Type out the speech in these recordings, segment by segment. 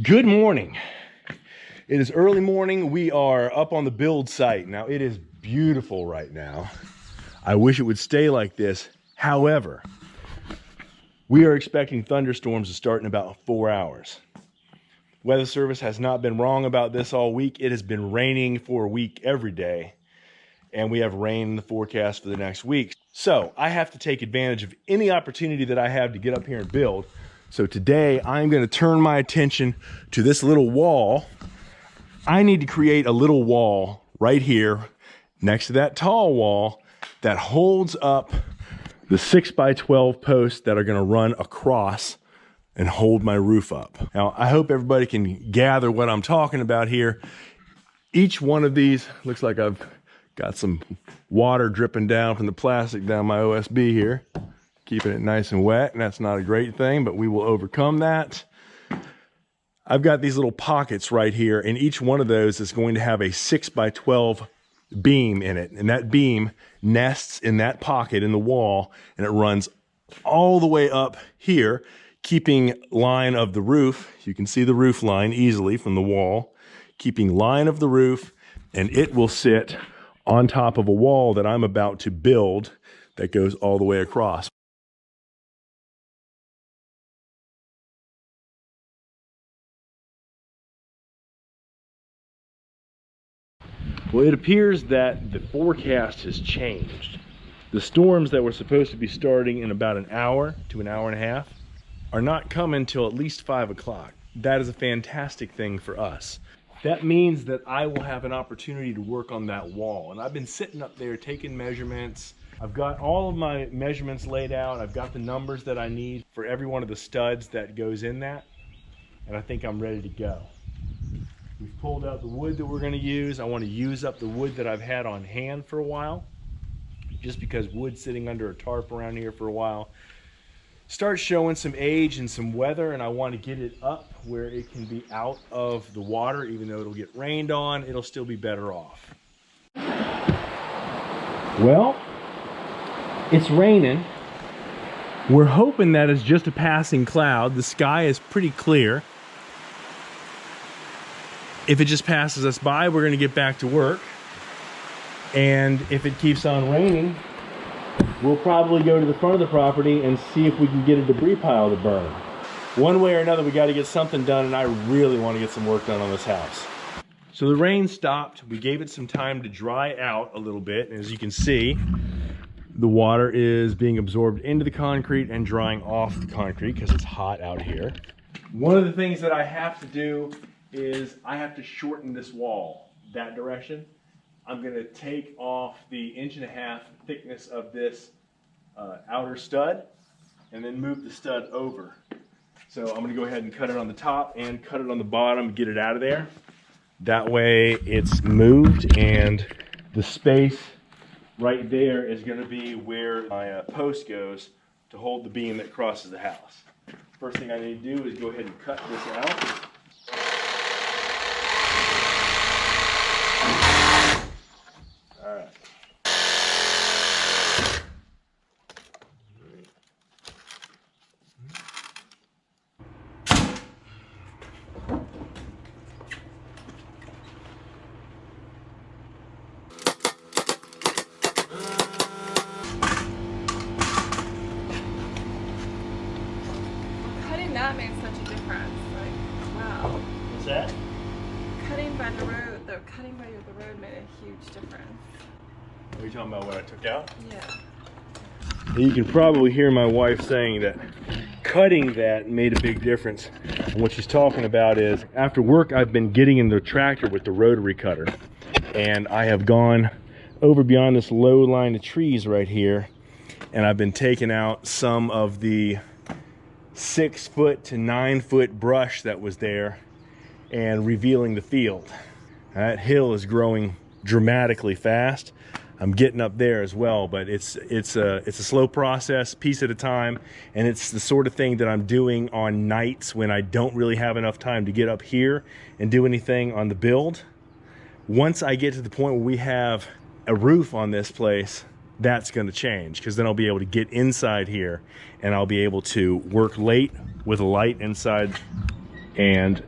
Good morning. It is early morning. We are up on the build site. Now it is beautiful right now. I wish it would stay like this. However, we are expecting thunderstorms to start in about 4 hours. Weather Service has not been wrong about this all week. It has been raining for a week every day, and we have rain in the forecast for the next week. So I have to take advantage of any opportunity that I have to get up here and build. So today I'm going to turn my attention to this little wall. I need to create a little wall right here next to that tall wall that holds up the 6x12 posts that are going to run across and hold my roof up. Now, I hope everybody can gather what I'm talking about here. Each one of these looks like I've got some water dripping down from the plastic down my OSB here, keeping it nice and wet, and that's not a great thing, but we will overcome that. I've got these little pockets right here, and each one of those is going to have a 6x12 beam in it, and that beam nests in that pocket in the wall, and it runs all the way up here, keeping line of the roof. You can see the roof line easily from the wall, keeping line of the roof, and it will sit on top of a wall that I'm about to build that goes all the way across. Well, it appears that the forecast has changed. The storms that were supposed to be starting in about an hour to an hour and a half are not coming till at least 5 o'clock. That is a fantastic thing for us. That means that I will have an opportunity to work on that wall. And I've been sitting up there taking measurements. I've got all of my measurements laid out. I've got the numbers that I need for every one of the studs that goes in that. And I think I'm ready to go. We've pulled out the wood that we're going to use. I want to use up the wood that I've had on hand for a while, just because wood sitting under a tarp around here for a while starts showing some age and some weather, and I want to get it up where it can be out of the water. Even though it'll get rained on, it'll still be better off. Well, it's raining. We're hoping that it's just a passing cloud. The sky is pretty clear. If it just passes us by, we're going to get back to work. And if it keeps on raining, we'll probably go to the front of the property and see if we can get a debris pile to burn. One way or another, we got to get something done, and I really want to get some work done on this house. So the rain stopped. We gave it some time to dry out a little bit. And as you can see, the water is being absorbed into the concrete and drying off the concrete because it's hot out here. One of the things that I have to do is I have to shorten this wall that direction. I'm going to take off the 1.5 inch thickness of this outer stud and then move the stud over. So I'm going to go ahead and cut it on the top and cut it on the bottom, get it out of there. That way it's moved, and the space right there is going to be where my post goes to hold the beam that crosses the house. First thing I need to do is go ahead and cut this out. That made such a difference. Like, wow. What's that? Cutting by the road, cutting by the road made a huge difference. Are you talking about what I took out? Yeah. You can probably hear my wife saying that cutting that made a big difference. And what she's talking about is, after work, I've been getting in the tractor with the rotary cutter, and I have gone over beyond this low line of trees right here, and I've been taking out some of the 6 foot to 9 foot brush that was there and revealing the field. That hill is growing dramatically fast. I'm getting up there as well, but it's a slow process, piece at a time, and it's the sort of thing that I'm doing on nights when I don't really have enough time to get up here and do anything on the build. Once I get to the point where we have a roof on this place, that's going to change, because then I'll be able to get inside here and I'll be able to work late with a light inside and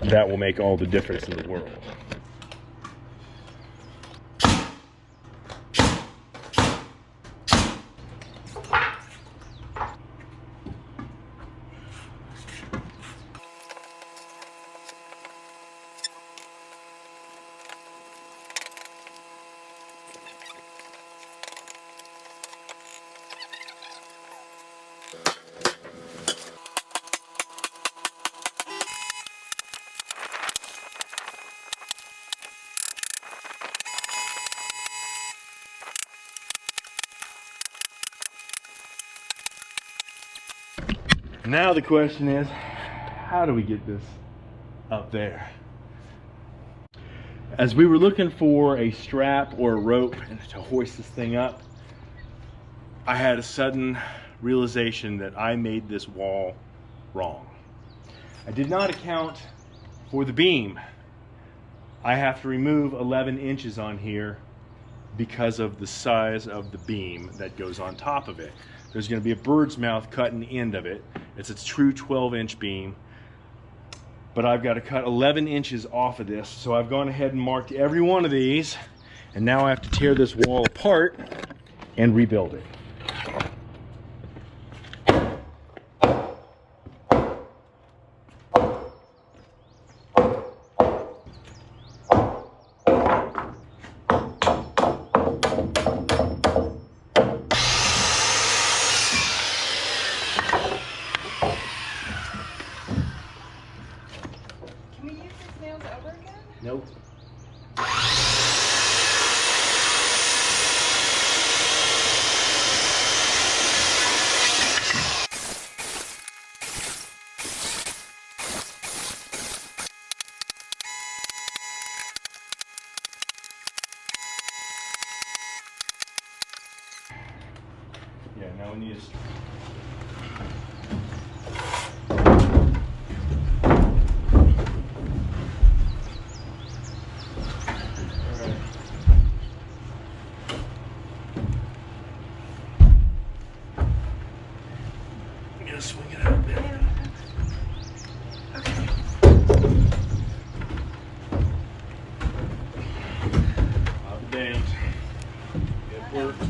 that will make all the difference in the world. Now the question is, how do we get this up there? As we were looking for a strap or a rope to hoist this thing up, I had a sudden realization that I made this wall wrong. I did not account for the beam. I have to remove 11 inches on here because of the size of the beam that goes on top of it. There's going to be a bird's mouth cut in the end of it. It's a true 12-inch beam, but I've got to cut 11 inches off of this. So I've gone ahead and marked every one of these, and now I have to tear this wall apart and rebuild it. Nope. Yeah, now we need a swing it out a bit. Okay. I'll be damned. It worked.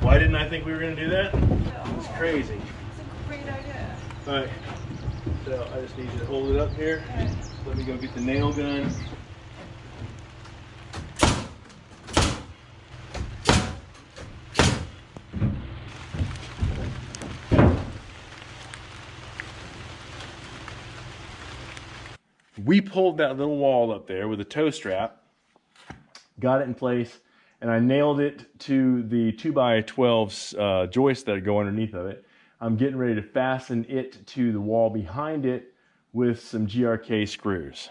Why didn't I think we were going to do that? It's crazy. It's a great idea. Alright, so I just need you to hold it up here. Okay. Let me go get the nail gun. We pulled that little wall up there with a toe strap, got it in place, and I nailed it to the 2x12 joist that go underneath of it. I'm getting ready to fasten it to the wall behind it with some GRK screws.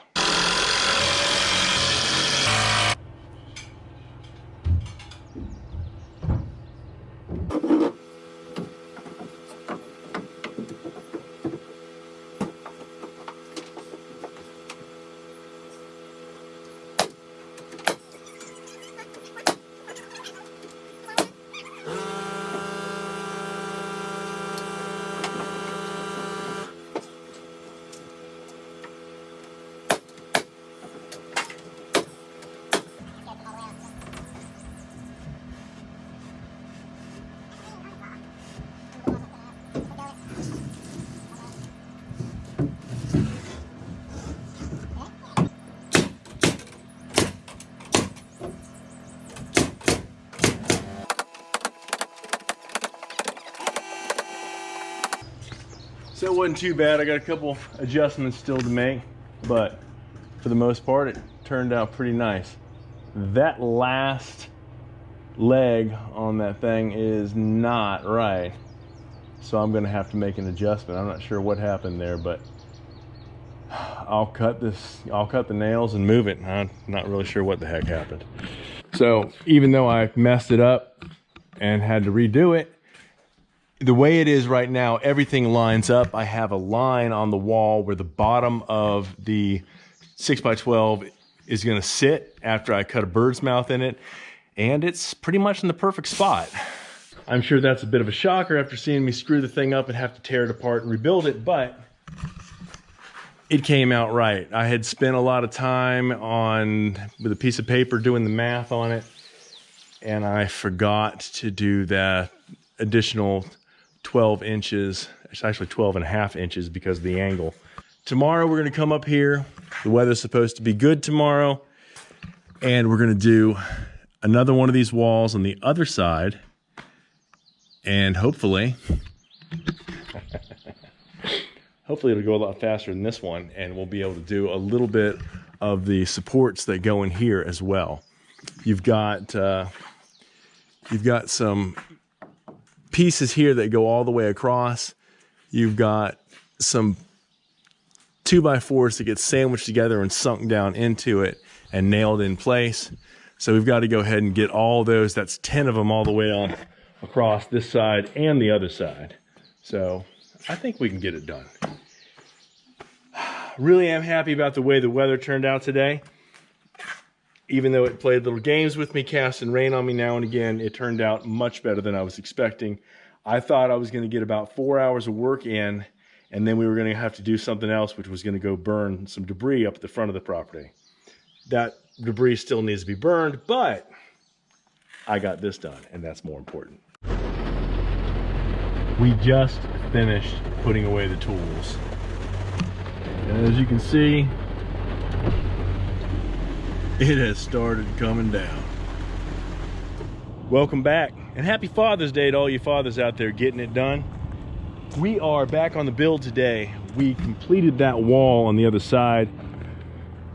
So it wasn't too bad. I got a couple adjustments still to make, but for the most part, it turned out pretty nice. That last leg on that thing is not right, so I'm gonna have to make an adjustment. I'm not sure what happened there, but I'll cut the nails and move it. I'm not really sure what the heck happened. So even though I messed it up and had to redo it, the way it is right now, everything lines up. I have a line on the wall where the bottom of the 6x12 is going to sit after I cut a bird's mouth in it, and it's pretty much in the perfect spot. I'm sure that's a bit of a shocker after seeing me screw the thing up and have to tear it apart and rebuild it, but it came out right. I had spent a lot of time with a piece of paper doing the math on it, and I forgot to do that additional 12 inches. It's actually 12 and a half inches because of the angle. Tomorrow we're going to come up here. The weather's supposed to be good tomorrow, and we're going to do another one of these walls on the other side, and hopefully it'll go a lot faster than this one, and we'll be able to do a little bit of the supports that go in here as well. You've got some pieces here that go all the way across. You've got some 2x4s that get sandwiched together and sunk down into it and nailed in place. So we've got to go ahead and get all those. That's 10 of them all the way on across this side and the other side. So I think we can get it done. Really am happy about the way the weather turned out today. Even though it played little games with me, casting rain on me now and again, it turned out much better than I was expecting. I thought I was going to get about 4 hours of work in, and then we were going to have to do something else, which was going to go burn some debris up at the front of the property. That debris still needs to be burned, but I got this done, and that's more important. We just finished putting away the tools. And as you can see, it has started coming down. Welcome back, and happy Father's Day to all you fathers out there getting it done. We are back on the build today. We completed that wall on the other side.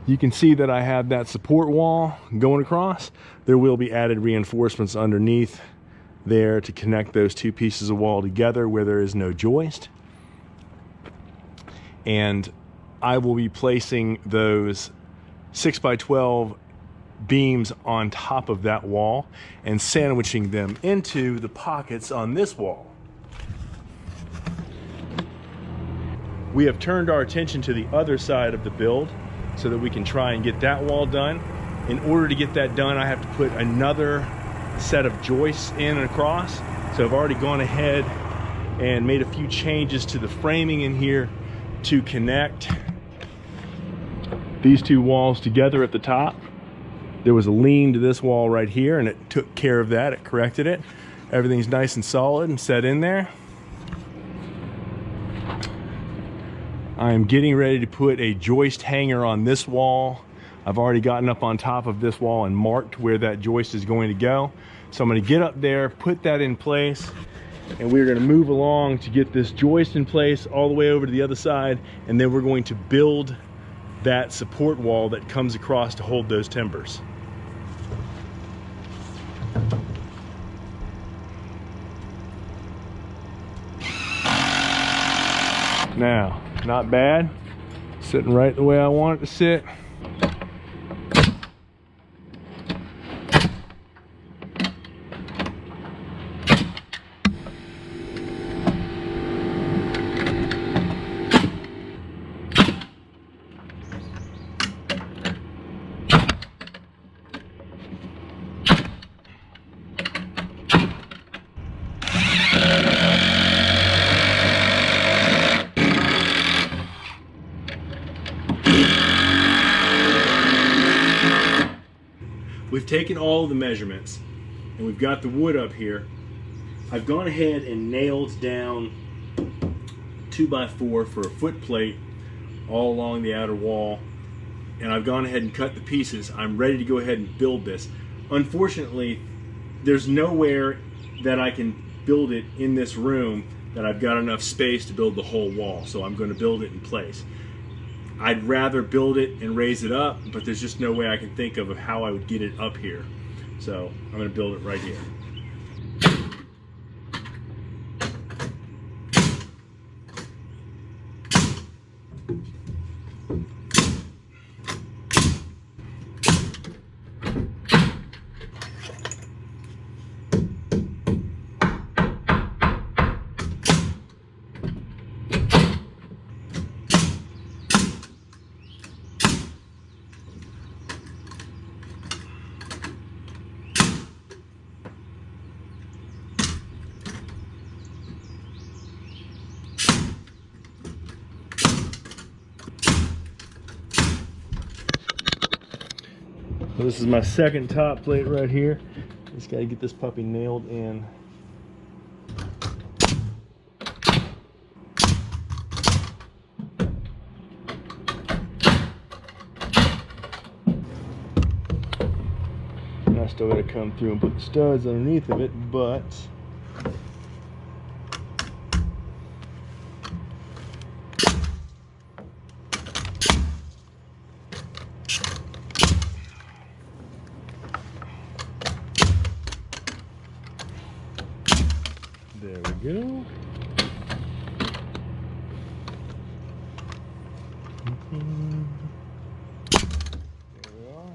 You can see that I have that support wall going across. There will be added reinforcements underneath there to connect those two pieces of wall together where there is no joist. And I will be placing those 6x12 beams on top of that wall and sandwiching them into the pockets on this wall. We have turned our attention to the other side of the build so that we can try and get that wall done. In order to get that done, I have to put another set of joists in and across. So I've already gone ahead and made a few changes to the framing in here to connect these two walls together at the top. There was a lean to this wall right here, and it took care of that. It corrected it. Everything's nice and solid and set in there. I am getting ready to put a joist hanger on this wall. I've already gotten up on top of this wall and marked where that joist is going to go. So I'm going to get up there, put that in place, and we're going to move along to get this joist in place all the way over to the other side, and then we're going to build that support wall that comes across to hold those timbers. Now, not bad. Sitting right the way I want it to sit. We've taken all of the measurements and we've got the wood up here. I've gone ahead and nailed down 2x4 for a foot plate all along the outer wall, and I've gone ahead and cut the pieces. I'm ready to go ahead and build this. Unfortunately, there's nowhere that I can build it in this room that I've got enough space to build the whole wall, so I'm going to build it in place. I'd rather build it and raise it up, but there's just no way I can think of how I would get it up here. So I'm going to build it right here. So this is my second top plate right here. Just gotta get this puppy nailed in. And I still gotta come through and put the studs underneath of it, but there we go. There we are.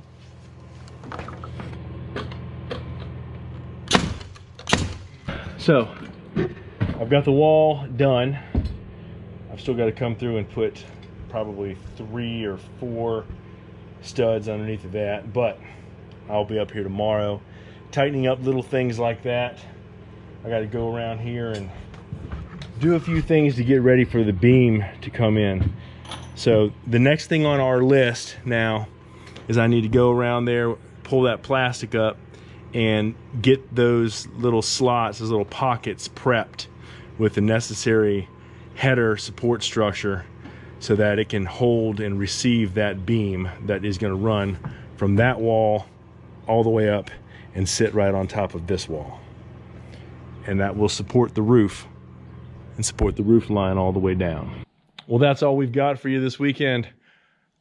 So, I've got the wall done. I've still got to come through and put probably 3 or 4 studs underneath of that, but I'll be up here tomorrow tightening up little things like that. I got to go around here and do a few things to get ready for the beam to come in. So the next thing on our list now is I need to go around there, pull that plastic up, and get those little slots, those little pockets prepped with the necessary header support structure so that it can hold and receive that beam that is going to run from that wall all the way up and sit right on top of this wall. And that will support the roof and support the roof line all the way down. Well, that's all we've got for you this weekend.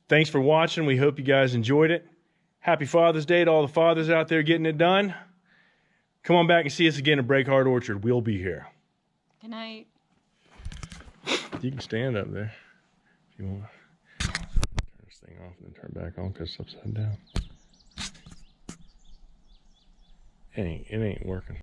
Thanks for watching. We hope you guys enjoyed it. Happy Father's Day to all the fathers out there getting it done. Come on back and see us again at Break Heart Orchard. We'll be here. Good night. You can stand up there if you want. Turn this thing off and then turn back on because it's upside down. It ain't working.